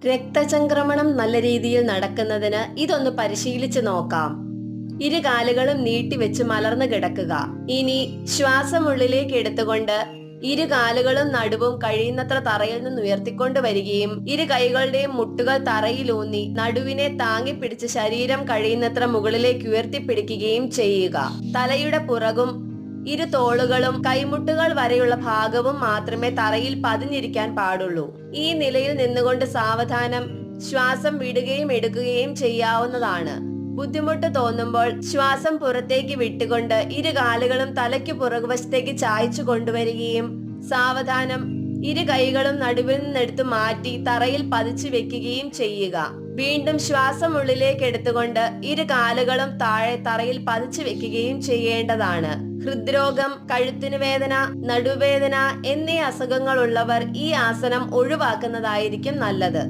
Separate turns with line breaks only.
രക്തചംക്രമണം നല്ല രീതിയിൽ നടക്കുന്നതിന് ഇതൊന്ന് പരിശീലിച്ചു നോക്കാം. ഇരു കാലുകളും നീട്ടിവെച്ച് മലർന്നു കിടക്കുക. ഇനി ശ്വാസം ഉള്ളിലേക്ക് എടുത്തുകൊണ്ട് ഇരു കാലുകളും നടുവും കഴിയുന്നത്ര തറയിൽ നിന്ന് ഉയർത്തിക്കൊണ്ട് വരികയും ഇരു കൈകളുടെയും മുട്ടുകൾ തറയിലൂന്നി നടുവിനെ താങ്ങി പിടിച്ച് ശരീരം കഴിയുന്നത്ര മുകളിലേക്ക് ഉയർത്തിപ്പിടിക്കുകയും ചെയ്യുക. തലയുടെ പുറകും ഇരു തോളുകളും കൈമുട്ടുകൾ വരെയുള്ള ഭാഗവും മാത്രമേ തറയിൽ പതിഞ്ഞിരിക്കാൻ പാടുള്ളൂ. ഈ നിലയിൽ നിന്നുകൊണ്ട് സാവധാനം ശ്വാസം വിടുകയും എടുക്കുകയും ചെയ്യാവുന്നതാണ്. ബുദ്ധിമുട്ട് തോന്നുമ്പോൾ ശ്വാസം പുറത്തേക്ക് വിട്ടുകൊണ്ട് ഇരു കാലുകളും തലയ്ക്ക് പുറകുവശത്തേക്ക് ചായച്ചു കൊണ്ടുവരികയും സാവധാനം ഇരു കൈകളും നടുവിൽ നിന്നെടുത്ത് മാറ്റി തറയിൽ പതിച്ചു വെക്കുകയും ചെയ്യുക. വീണ്ടും ശ്വാസം ഉള്ളിലേക്ക് എടുത്തുകൊണ്ട് ഇരു കാലുകളും താഴെ തറയിൽ പതിച്ചു വെക്കുകയും ചെയ്യേണ്ടതാണ്. ഹൃദ്രോഗം, കഴുത്തിന് വേദന, നടുവേദന എന്നീ അസുഖങ്ങളുള്ളവർ ഈ ആസനം ഒഴിവാക്കുന്നതായിരിക്കും നല്ലത്.